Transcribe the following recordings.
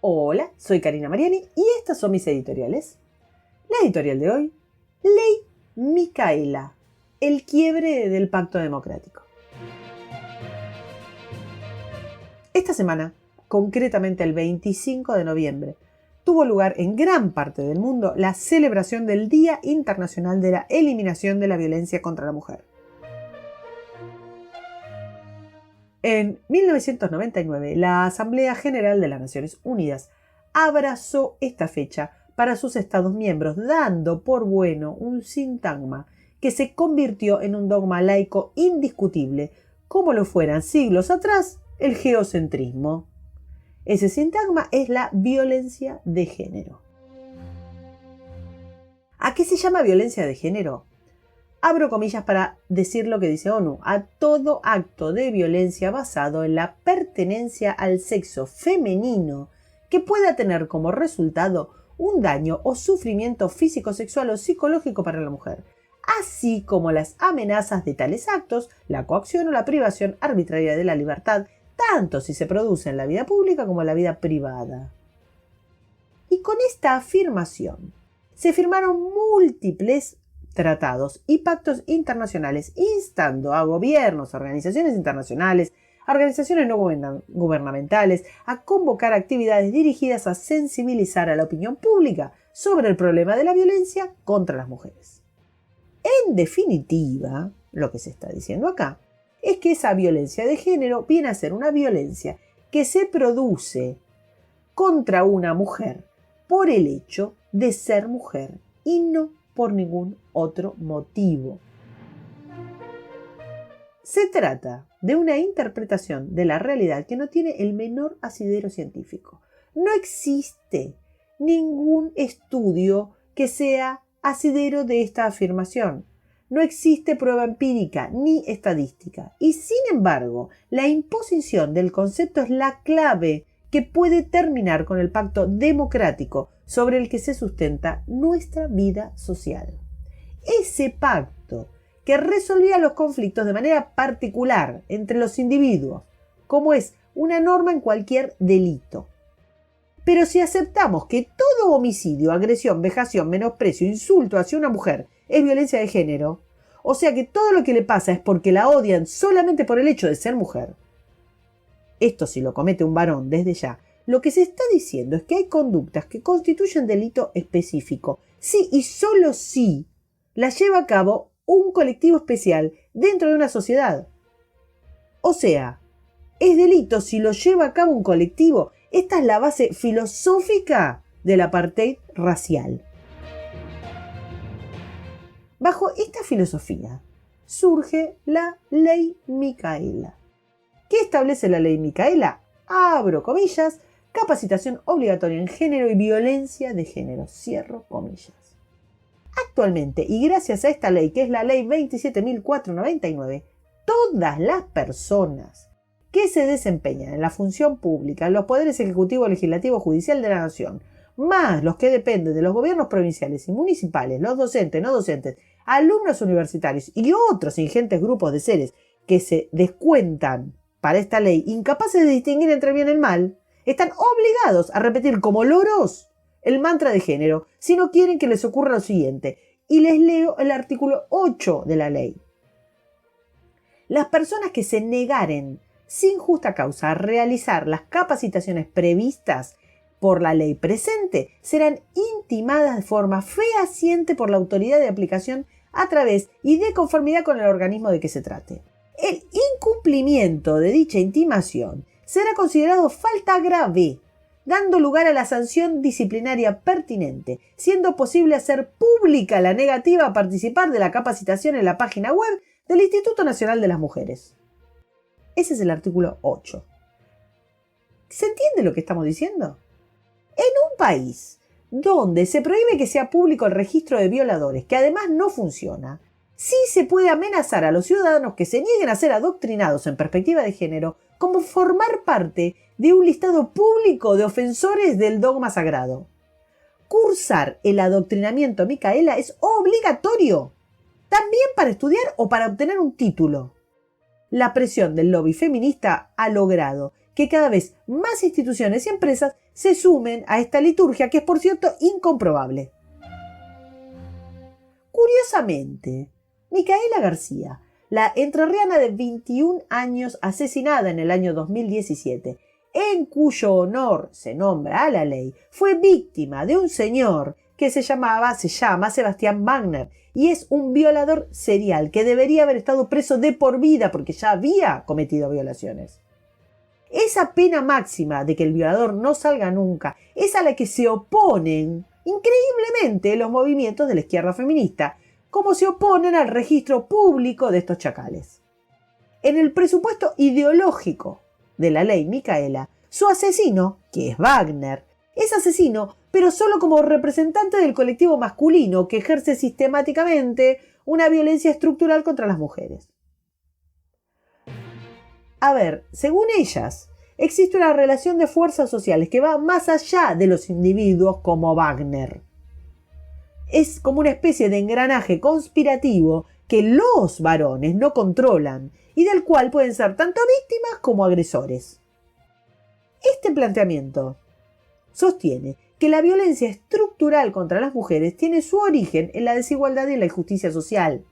Hola, soy Karina Mariani y estas son mis editoriales. La editorial de hoy, Ley Micaela, el quiebre del pacto democrático. Esta semana, concretamente el 25 de noviembre, tuvo lugar en gran parte del mundo la celebración del Día Internacional de la Eliminación de la Violencia contra la Mujer. En 1999, la Asamblea General de las Naciones Unidas abrazó esta fecha para sus Estados miembros, dando por bueno un sintagma que se convirtió en un dogma laico indiscutible, como lo fueran siglos atrás el geocentrismo. Ese sintagma es la violencia de género. ¿A qué se llama violencia de género? Abro comillas para decir lo que dice ONU: a todo acto de violencia basado en la pertenencia al sexo femenino que pueda tener como resultado un daño o sufrimiento físico, sexual o psicológico para la mujer, así como las amenazas de tales actos, la coacción o la privación arbitraria de la libertad, tanto si se produce en la vida pública como en la vida privada. Y con esta afirmación se firmaron múltiples tratados y pactos internacionales instando a gobiernos, organizaciones internacionales, organizaciones no gubernamentales a convocar actividades dirigidas a sensibilizar a la opinión pública sobre el problema de la violencia contra las mujeres. En definitiva, lo que se está diciendo acá es que esa violencia de género viene a ser una violencia que se produce contra una mujer por el hecho de ser mujer y no por ningún otro motivo. Se trata de una interpretación de la realidad que no tiene el menor asidero científico. No existe ningún estudio que sea asidero de esta afirmación. No existe prueba empírica ni estadística. Y sin embargo, la imposición del concepto es la clave que puede terminar con el pacto democrático sobre el que se sustenta nuestra vida social. Ese pacto que resolvía los conflictos de manera particular entre los individuos, como es una norma en cualquier delito. Pero si aceptamos que todo homicidio, agresión, vejación, menosprecio, insulto hacia una mujer es violencia de género, o sea que todo lo que le pasa es porque la odian solamente por el hecho de ser mujer, esto si lo comete un varón desde ya, lo que se está diciendo es que hay conductas que constituyen delito específico, sí y solo si las lleva a cabo un colectivo especial dentro de una sociedad. O sea, es delito si lo lleva a cabo un colectivo. Esta es la base filosófica del apartheid racial. Bajo esta filosofía surge la Ley Micaela. ¿Qué establece la Ley Micaela? Abro comillas, capacitación obligatoria en género y violencia de género, cierro comillas. Actualmente, y gracias a esta ley, que es la Ley 27.499, todas las personas que se desempeñan en la función pública, en los poderes ejecutivo, legislativo, judicial de la nación, más los que dependen de los gobiernos provinciales y municipales, los docentes, no docentes, alumnos universitarios y otros ingentes grupos de seres que se descuentan para esta ley, incapaces de distinguir entre bien y el mal, están obligados a repetir como loros el mantra de género si no quieren que les ocurra lo siguiente. Y les leo el artículo 8 de la ley. Las personas que se negaren sin justa causa a realizar las capacitaciones previstas por la ley presente serán intimadas de forma fehaciente por la autoridad de aplicación a través y de conformidad con el organismo de que se trate. El incumplimiento de dicha intimación será considerado falta grave, dando lugar a la sanción disciplinaria pertinente, siendo posible hacer pública la negativa a participar de la capacitación en la página web del Instituto Nacional de las Mujeres. Ese es el artículo 8. ¿Se entiende lo que estamos diciendo? En un país donde se prohíbe que sea público el registro de violadores, que además no funciona, sí se puede amenazar a los ciudadanos que se nieguen a ser adoctrinados en perspectiva de género como formar parte de un listado público de ofensores del dogma sagrado. Cursar el adoctrinamiento Micaela es obligatorio, también para estudiar o para obtener un título. La presión del lobby feminista ha logrado que cada vez más instituciones y empresas se sumen a esta liturgia que es, por cierto, incomprobable. Curiosamente, Micaela García, la entrerriana de 21 años asesinada en el año 2017, en cuyo honor se nombra a la ley, fue víctima de un señor que se llama Sebastián Wagner y es un violador serial que debería haber estado preso de por vida porque ya había cometido violaciones. Esa pena máxima de que el violador no salga nunca es a la que se oponen increíblemente los movimientos de la izquierda feminista, como se oponen al registro público de estos chacales. En el presupuesto ideológico de la ley Micaela, su asesino, que es Wagner, es asesino, pero solo como representante del colectivo masculino que ejerce sistemáticamente una violencia estructural contra las mujeres. A ver, según ellas, existe una relación de fuerzas sociales que va más allá de los individuos como Wagner. Es como una especie de engranaje conspirativo que los varones no controlan y del cual pueden ser tanto víctimas como agresores. Este planteamiento sostiene que la violencia estructural contra las mujeres tiene su origen en la desigualdad y en la injusticia social,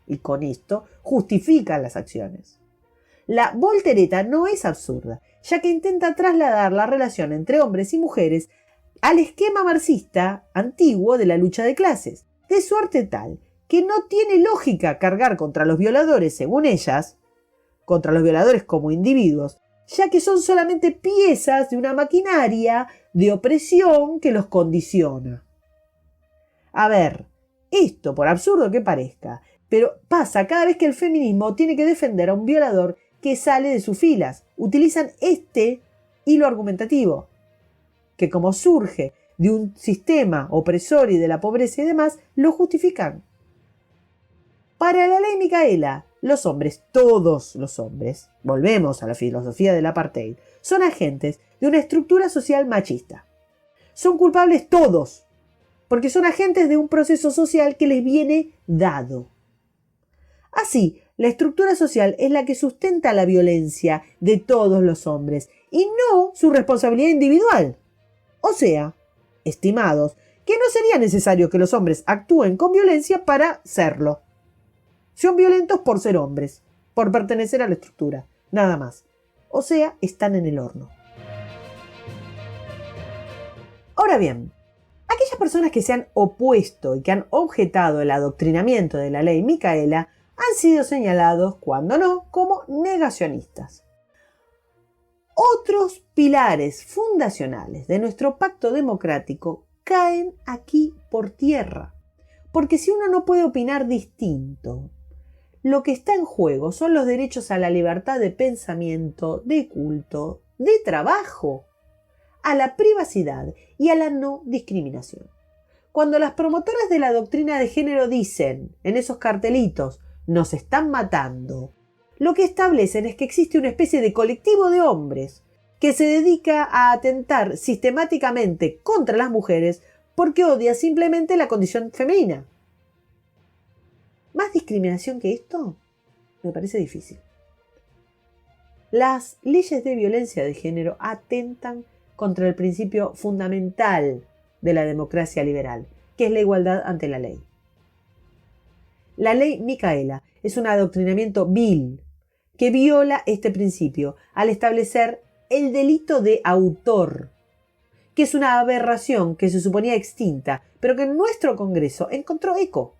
y con esto justifican las acciones. La voltereta no es absurda, ya que intenta trasladar la relación entre hombres y mujeres al esquema marxista antiguo de la lucha de clases, de suerte tal que no tiene lógica cargar contra los violadores, según ellas, contra los violadores como individuos, ya que son solamente piezas de una maquinaria de opresión que los condiciona. A ver, esto, por absurdo que parezca, pero pasa cada vez que el feminismo tiene que defender a un violador que sale de sus filas. Utilizan este hilo argumentativo, que como surge de un sistema opresor y de la pobreza y demás, lo justifican. Para la ley Micaela, los hombres, todos los hombres, volvemos a la filosofía del apartheid, son agentes de una estructura social machista. Son culpables todos, porque son agentes de un proceso social que les viene dado. Así, la estructura social es la que sustenta la violencia de todos los hombres y no su responsabilidad individual. O sea, estimados, que no sería necesario que los hombres actúen con violencia para serlo. Son violentos por ser hombres, por pertenecer a la estructura, nada más. O sea, están en el horno. Ahora bien, aquellas personas que se han opuesto y que han objetado el adoctrinamiento de la ley Micaela han sido señalados, cuando no, como negacionistas. Otros pilares fundacionales de nuestro pacto democrático caen aquí por tierra, porque si uno no puede opinar distinto, lo que está en juego son los derechos a la libertad de pensamiento, de culto, de trabajo, a la privacidad y a la no discriminación. Cuando las promotoras de la doctrina de género dicen en esos cartelitos «nos están matando», lo que establecen es que existe una especie de colectivo de hombres que se dedica a atentar sistemáticamente contra las mujeres porque odia simplemente la condición femenina. ¿Más discriminación que esto? Me parece difícil. Las leyes de violencia de género atentan contra el principio fundamental de la democracia liberal, que es la igualdad ante la ley. La ley Micaela es un adoctrinamiento vil que viola este principio al establecer el delito de autor, que es una aberración que se suponía extinta, pero que en nuestro Congreso encontró eco.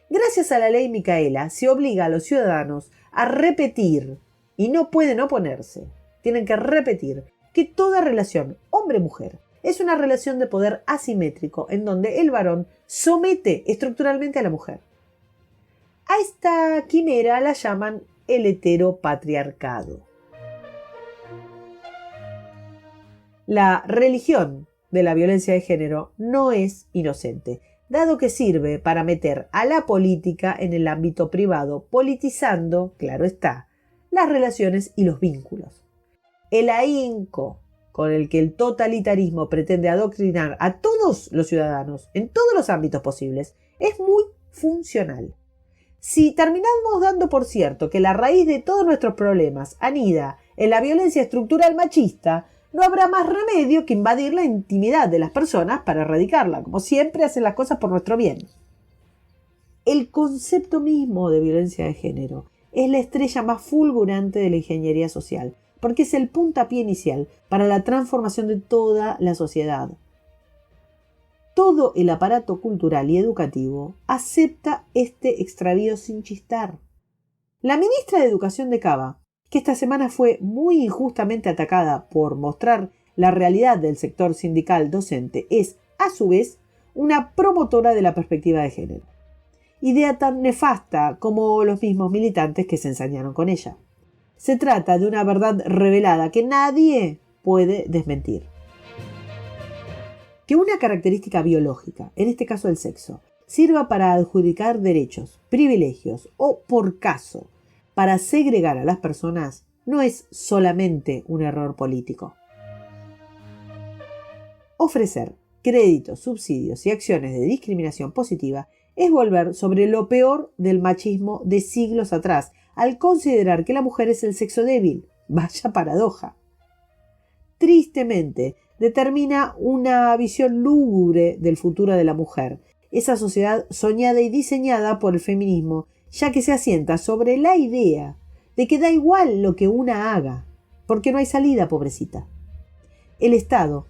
Gracias a la ley Micaela se obliga a los ciudadanos a repetir, y no pueden oponerse, tienen que repetir, que toda relación hombre-mujer es una relación de poder asimétrico en donde el varón somete estructuralmente a la mujer. A esta quimera la llaman el heteropatriarcado. La religión de la violencia de género no es inocente, dado que sirve para meter a la política en el ámbito privado, politizando, claro está, las relaciones y los vínculos. El ahínco con el que el totalitarismo pretende adoctrinar a todos los ciudadanos en todos los ámbitos posibles es muy funcional. Si terminamos dando por cierto que la raíz de todos nuestros problemas anida en la violencia estructural machista, no habrá más remedio que invadir la intimidad de las personas para erradicarla, como siempre hacen las cosas por nuestro bien. El concepto mismo de violencia de género es la estrella más fulgurante de la ingeniería social, porque es el puntapié inicial para la transformación de toda la sociedad. Todo el aparato cultural y educativo acepta este extravío sin chistar. La ministra de Educación de Cava, que esta semana fue muy injustamente atacada por mostrar la realidad del sector sindical docente, es, a su vez, una promotora de la perspectiva de género. Idea tan nefasta como los mismos militantes que se ensañaron con ella. Se trata de una verdad revelada que nadie puede desmentir. Que una característica biológica, en este caso el sexo, sirva para adjudicar derechos, privilegios o, por caso, para segregar a las personas, no es solamente un error político. Ofrecer créditos, subsidios y acciones de discriminación positiva es volver sobre lo peor del machismo de siglos atrás, al considerar que la mujer es el sexo débil. Vaya paradoja. Tristemente, determina una visión lúgubre del futuro de la mujer, esa sociedad soñada y diseñada por el feminismo, ya que se asienta sobre la idea de que da igual lo que una haga, porque no hay salida, pobrecita. El Estado,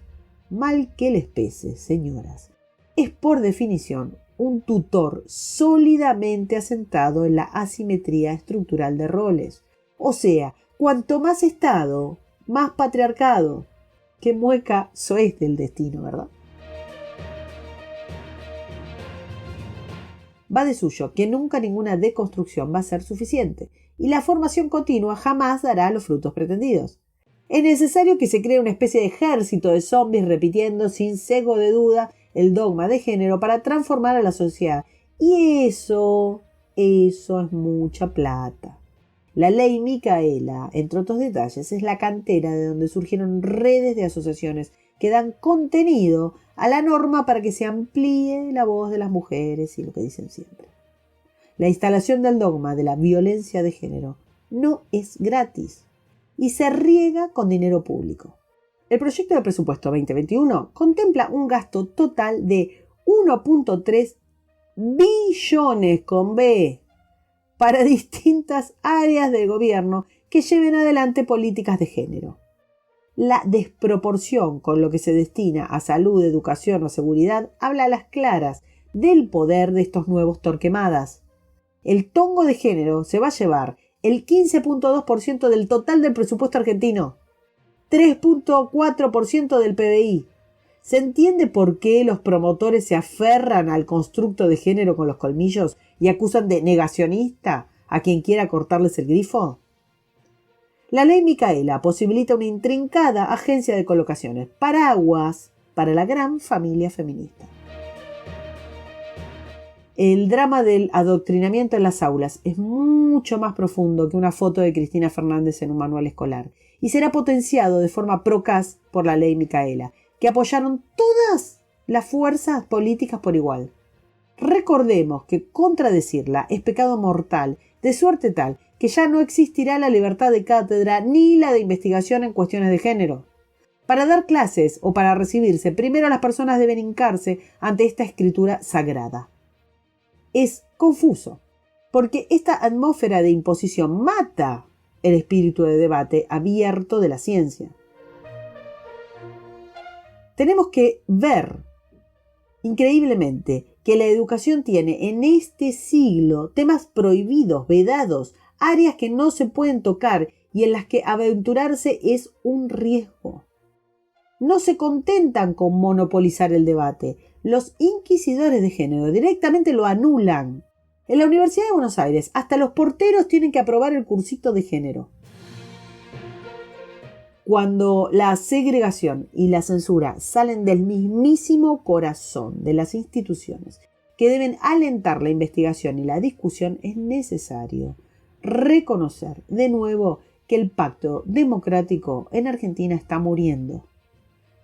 mal que les pese, señoras, es por definición un tutor sólidamente asentado en la asimetría estructural de roles. O sea, cuanto más Estado, más patriarcado. Qué mueca sois del destino, ¿verdad? Va de suyo que nunca ninguna deconstrucción va a ser suficiente, y la formación continua jamás dará los frutos pretendidos. Es necesario que se cree una especie de ejército de zombies repitiendo sin sesgo de duda el dogma de género para transformar a la sociedad. Y eso es mucha plata. La ley Micaela, entre otros detalles, es la cantera de donde surgieron redes de asociaciones que dan contenido a la norma para que se amplíe la voz de las mujeres y lo que dicen siempre. La instalación del dogma de la violencia de género no es gratis y se riega con dinero público. El proyecto de presupuesto 2021 contempla un gasto total de 1.3 billones con B para distintas áreas del gobierno que lleven adelante políticas de género. La desproporción con lo que se destina a salud, educación o seguridad habla a las claras del poder de estos nuevos torquemadas. El tongo de género se va a llevar el 15.2% del total del presupuesto argentino, 3.4% del PBI. ¿Se entiende por qué los promotores se aferran al constructo de género con los colmillos y acusan de negacionista a quien quiera cortarles el grifo? La ley Micaela posibilita una intrincada agencia de colocaciones, paraguas para la gran familia feminista. El drama del adoctrinamiento en las aulas es mucho más profundo que una foto de Cristina Fernández en un manual escolar y será potenciado de forma procaz por la ley Micaela, que apoyaron todas las fuerzas políticas por igual. Recordemos que contradecirla es pecado mortal, de suerte tal que ya no existirá la libertad de cátedra ni la de investigación en cuestiones de género. Para dar clases o para recibirse, primero las personas deben hincarse ante esta escritura sagrada. Es confuso, porque esta atmósfera de imposición mata el espíritu de debate abierto de la ciencia. Tenemos que ver, increíblemente, que la educación tiene en este siglo temas prohibidos, vedados, áreas que no se pueden tocar y en las que aventurarse es un riesgo. No se contentan con monopolizar el debate. Los inquisidores de género directamente lo anulan. En la Universidad de Buenos Aires, hasta los porteros tienen que aprobar el cursito de género. Cuando la segregación y la censura salen del mismísimo corazón de las instituciones que deben alentar la investigación y la discusión, es necesario reconocer de nuevo que el pacto democrático en Argentina está muriendo.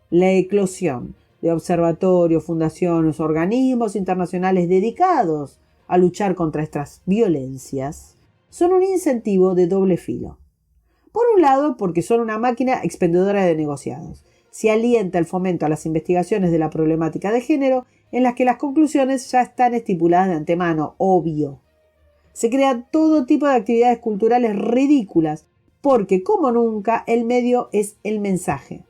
La eclosión de observatorios, fundaciones, organismos internacionales dedicados a luchar contra estas violencias son un incentivo de doble filo. Por un lado, porque son una máquina expendedora de negociados. Se alienta el fomento a las investigaciones de la problemática de género, en las que las conclusiones ya están estipuladas de antemano, obvio. Se crean todo tipo de actividades culturales ridículas, porque como nunca el medio es el mensaje.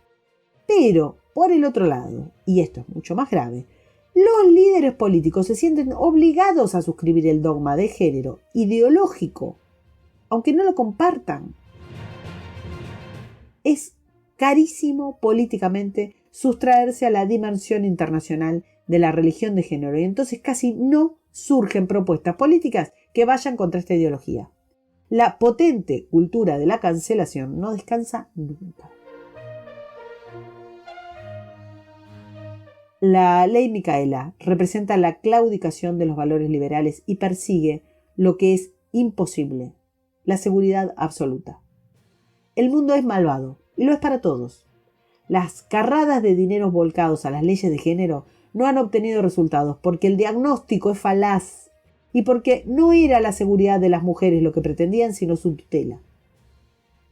Pero, por el otro lado, y esto es mucho más grave, los líderes políticos se sienten obligados a suscribir el dogma de género ideológico, aunque no lo compartan. Es carísimo políticamente sustraerse a la dimensión internacional de la religión de género y entonces casi no surgen propuestas políticas que vayan contra esta ideología. La potente cultura de la cancelación no descansa nunca. La ley Micaela representa la claudicación de los valores liberales y persigue lo que es imposible, la seguridad absoluta. El mundo es malvado, y lo es para todos. Las carradas de dineros volcados a las leyes de género no han obtenido resultados porque el diagnóstico es falaz y porque no era la seguridad de las mujeres lo que pretendían, sino su tutela.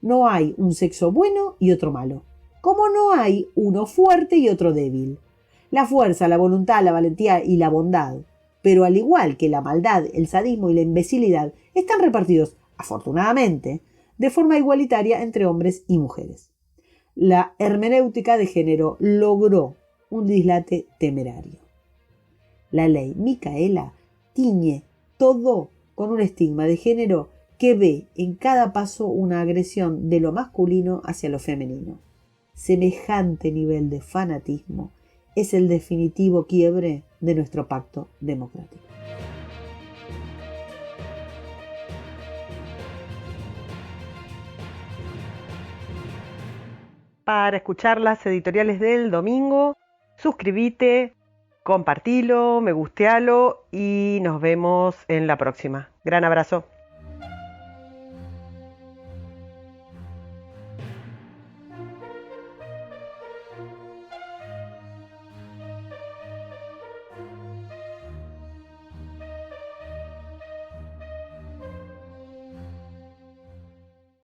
No hay un sexo bueno y otro malo, como no hay uno fuerte y otro débil. La fuerza, la voluntad, la valentía y la bondad, pero al igual que la maldad, el sadismo y la imbecilidad, están repartidos, afortunadamente, de forma igualitaria entre hombres y mujeres. La hermenéutica de género logró un dislate temerario. La ley Micaela tiñe todo con un estigma de género que ve en cada paso una agresión de lo masculino hacia lo femenino. Semejante nivel de fanatismo es el definitivo quiebre de nuestro pacto democrático. Para escuchar las editoriales del domingo, suscríbete, compartilo, me gustealo y nos vemos en la próxima. Gran abrazo.